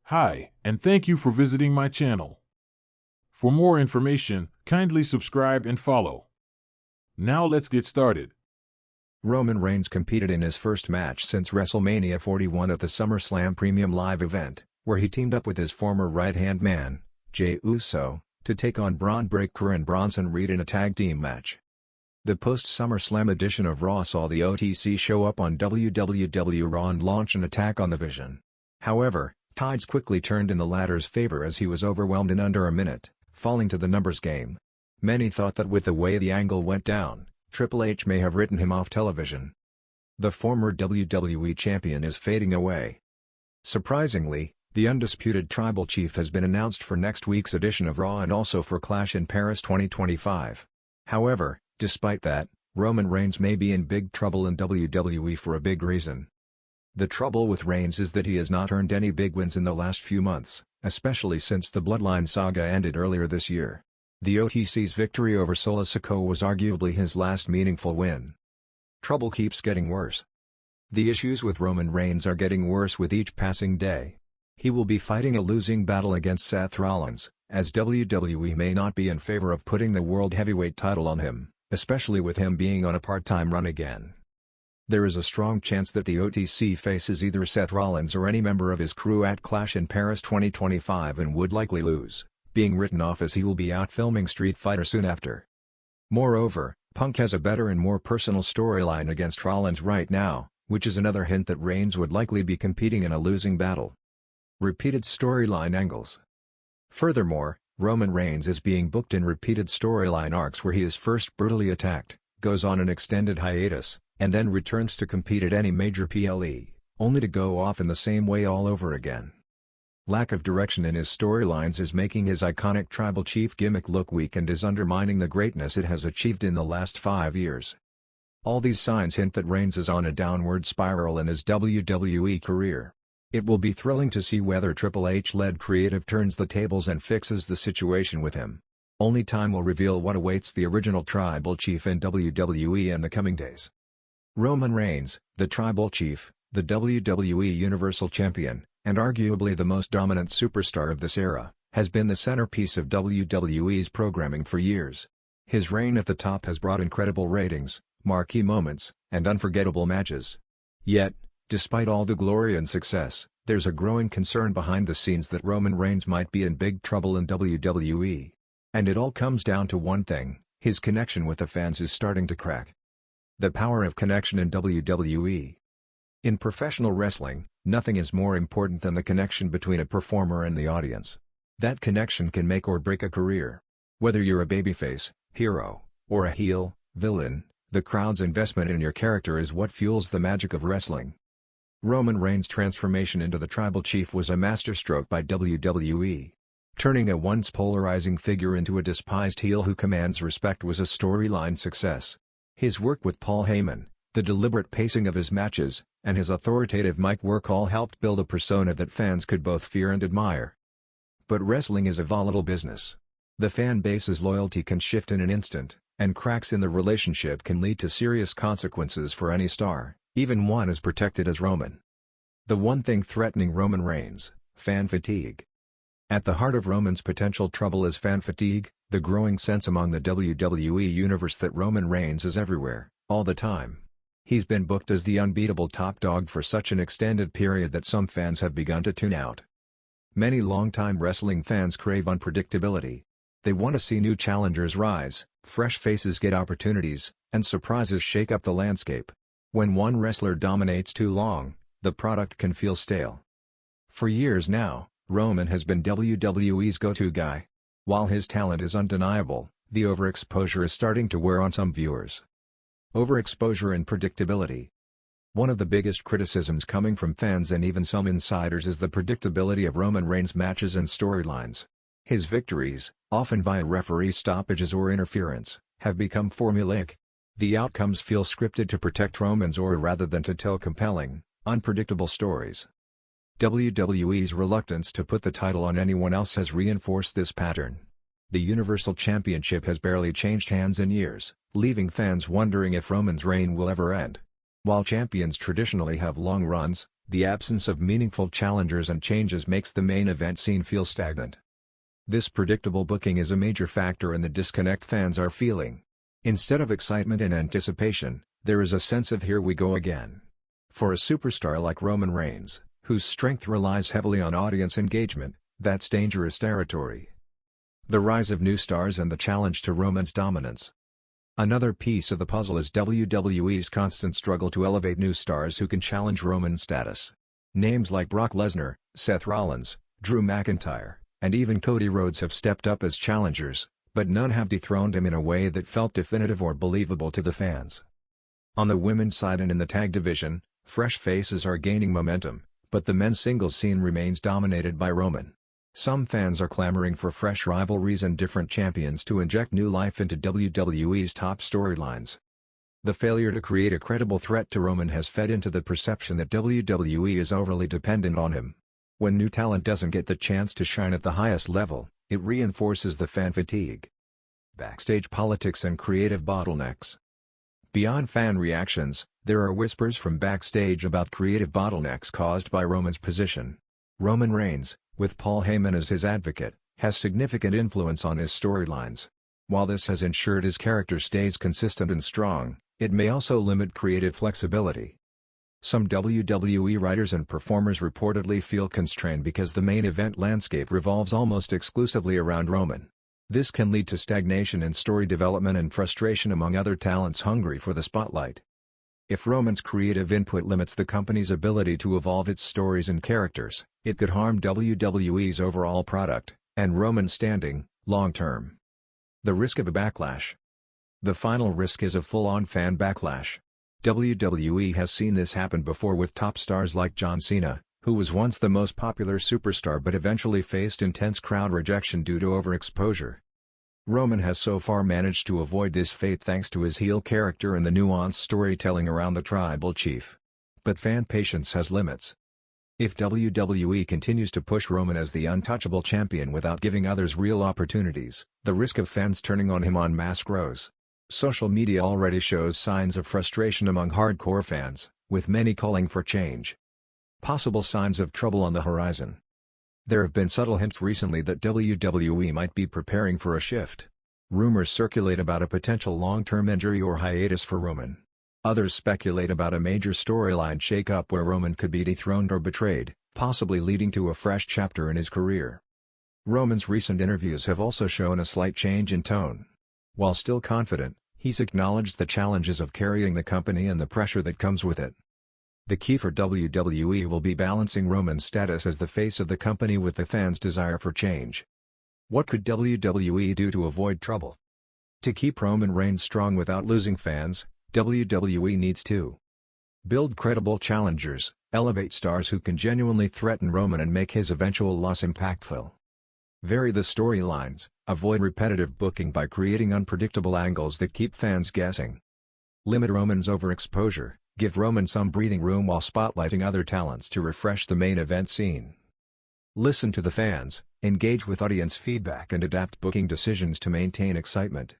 Hi, and thank you for visiting my channel. For more information, kindly subscribe and follow. Now let's get started. Roman Reigns competed in his first match since WrestleMania 41 at the SummerSlam Premium Live event, where he teamed up with his former right-hand man, Jey Uso, to take on Braun Breaker and Bronson Reed in a tag team match. The post-SummerSlam edition of Raw saw the OTC show up on WWE Raw and launch an attack on the Vision. However, tides quickly turned in the latter's favor as he was overwhelmed in under a minute, falling to the numbers game. Many thought that with the way the angle went down, Triple H may have written him off television. The former WWE champion is fading away. Surprisingly, the undisputed Tribal Chief has been announced for next week's edition of Raw and also for Clash in Paris 2025. However, despite that, Roman Reigns may be in big trouble in WWE for a big reason. The trouble with Reigns is that he has not earned any big wins in the last few months, especially since the Bloodline saga ended earlier this year. The OTC's victory over Solo Sikoa was arguably his last meaningful win. Trouble keeps getting worse. The issues with Roman Reigns are getting worse with each passing day. He will be fighting a losing battle against Seth Rollins, as WWE may not be in favor of putting the World Heavyweight title on him, especially with him being on a part-time run again. There is a strong chance that the OTC faces either Seth Rollins or any member of his crew at Clash in Paris 2025 and would likely lose, being written off as he will be out filming Street Fighter soon after. Moreover, Punk has a better and more personal storyline against Rollins right now, which is another hint that Reigns would likely be competing in a losing battle. Repeated storyline angles. Furthermore, Roman Reigns is being booked in repeated storyline arcs where he is first brutally attacked, goes on an extended hiatus, and then returns to compete at any major PLE, only to go off in the same way all over again. Lack of direction in his storylines is making his iconic Tribal Chief gimmick look weak and is undermining the greatness it has achieved in the last 5 years. All these signs hint that Reigns is on a downward spiral in his WWE career. It will be thrilling to see whether Triple H-led creative turns the tables and fixes the situation with him. Only time will reveal what awaits the original Tribal Chief in WWE in the coming days. Roman Reigns, the Tribal Chief, the WWE Universal Champion, and arguably the most dominant superstar of this era, has been the centerpiece of WWE's programming for years. His reign at the top has brought incredible ratings, marquee moments, and unforgettable matches. Yet, despite all the glory and success, there's a growing concern behind the scenes that Roman Reigns might be in big trouble in WWE. And it all comes down to one thing: his connection with the fans is starting to crack. The power of connection in WWE. In professional wrestling, nothing is more important than the connection between a performer and the audience. That connection can make or break a career. Whether you're a babyface, hero, or a heel, villain, the crowd's investment in your character is what fuels the magic of wrestling. Roman Reigns' transformation into the Tribal Chief was a masterstroke by WWE. Turning a once polarizing figure into a despised heel who commands respect was a storyline success. His work with Paul Heyman, the deliberate pacing of his matches, and his authoritative mic work all helped build a persona that fans could both fear and admire. But wrestling is a volatile business. The fan base's loyalty can shift in an instant, and cracks in the relationship can lead to serious consequences for any star, even one as protected as Roman. The one thing threatening Roman Reigns: fan fatigue. At the heart of Roman's potential trouble is fan fatigue, the growing sense among the WWE universe that Roman Reigns is everywhere, all the time. He's been booked as the unbeatable top dog for such an extended period that some fans have begun to tune out. Many longtime wrestling fans crave unpredictability. They want to see new challengers rise, fresh faces get opportunities, and surprises shake up the landscape. When one wrestler dominates too long, the product can feel stale. For years now, Roman has been WWE's go-to guy. While his talent is undeniable, the overexposure is starting to wear on some viewers. Overexposure and predictability. One of the biggest criticisms coming from fans and even some insiders is the predictability of Roman Reigns' matches and storylines. His victories, often via referee stoppages or interference, have become formulaic. The outcomes feel scripted to protect Roman's aura rather than to tell compelling, unpredictable stories. WWE's reluctance to put the title on anyone else has reinforced this pattern. The Universal Championship has barely changed hands in years, leaving fans wondering if Roman's reign will ever end. While champions traditionally have long runs, The absence of meaningful challengers and changes makes the main event scene feel stagnant. This predictable booking is a major factor in the disconnect fans are feeling. Instead of excitement and anticipation, there is a sense of "here we go again." For a superstar like Roman Reigns, whose strength relies heavily on audience engagement, that's dangerous territory. The rise of new stars and the challenge to Roman's dominance. Another piece of the puzzle is WWE's constant struggle to elevate new stars who can challenge Roman's status. Names like Brock Lesnar, Seth Rollins, Drew McIntyre, and even Cody Rhodes have stepped up as challengers, but none have dethroned him in a way that felt definitive or believable to the fans. On the women's side and in the tag division, fresh faces are gaining momentum, but the men's singles scene remains dominated by Roman. Some fans are clamoring for fresh rivalries and different champions to inject new life into WWE's top storylines. The failure to create a credible threat to Roman has fed into the perception that WWE is overly dependent on him. When new talent doesn't get the chance to shine at the highest level, it reinforces the fan fatigue. Backstage politics and creative bottlenecks. Beyond fan reactions, there are whispers from backstage about creative bottlenecks caused by Roman's position. Roman Reigns, with Paul Heyman as his advocate, has significant influence on his storylines. While this has ensured his character stays consistent and strong, it may also limit creative flexibility. Some WWE writers and performers reportedly feel constrained because the main event landscape revolves almost exclusively around Roman. This can lead to stagnation in story development and frustration among other talents hungry for the spotlight. If Roman's creative input limits the company's ability to evolve its stories and characters, it could harm WWE's overall product, and Roman's standing, long-term. The risk of a backlash. The final risk is a full-on fan backlash. WWE has seen this happen before with top stars like John Cena, who was once the most popular superstar but eventually faced intense crowd rejection due to overexposure. Roman has so far managed to avoid this fate thanks to his heel character and the nuanced storytelling around the tribal chief. But fan patience has limits. If WWE continues to push Roman as the untouchable champion without giving others real opportunities, the risk of fans turning on him en masse grows. Social media already shows signs of frustration among hardcore fans, with many calling for change. Possible signs of trouble on the horizon. There have been subtle hints recently that WWE might be preparing for a shift. Rumors circulate about a potential long-term injury or hiatus for Roman. Others speculate about a major storyline shake-up where Roman could be dethroned or betrayed, possibly leading to a fresh chapter in his career. Roman's recent interviews have also shown a slight change in tone. While still confident, he's acknowledged the challenges of carrying the company and the pressure that comes with it. The key for WWE will be balancing Roman's status as the face of the company with the fans' desire for change. What could WWE do to avoid trouble? To keep Roman Reigns strong without losing fans, WWE needs to build credible challengers, elevate stars who can genuinely threaten Roman and make his eventual loss impactful. Vary the storylines, avoid repetitive booking by creating unpredictable angles that keep fans guessing. Limit Roman's overexposure. Give Roman some breathing room while spotlighting other talents to refresh the main event scene. Listen to the fans, engage with audience feedback and adapt booking decisions to maintain excitement.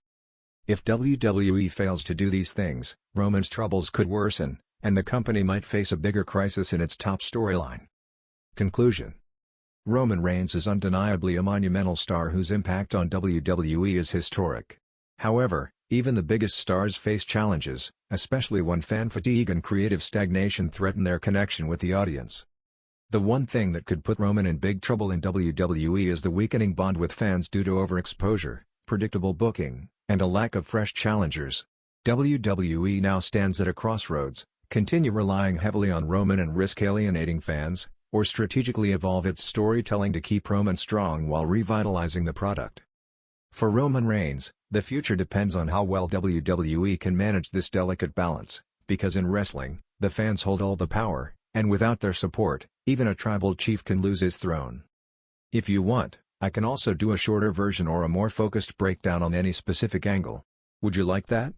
If WWE fails to do these things, Roman's troubles could worsen, and the company might face a bigger crisis in its top storyline. Conclusion. Roman Reigns is undeniably a monumental star whose impact on WWE is historic. However, even the biggest stars face challenges, especially when fan fatigue and creative stagnation threaten their connection with the audience. The one thing that could put Roman in big trouble in WWE is the weakening bond with fans due to overexposure, predictable booking, and a lack of fresh challengers. WWE now stands at a crossroads: continue relying heavily on Roman and risk alienating fans, or strategically evolve its storytelling to keep Roman strong while revitalizing the product. For Roman Reigns, the future depends on how well WWE can manage this delicate balance, because in wrestling, the fans hold all the power, and without their support, even a tribal chief can lose his throne. If you want, I can also do a shorter version or a more focused breakdown on any specific angle. Would you like that?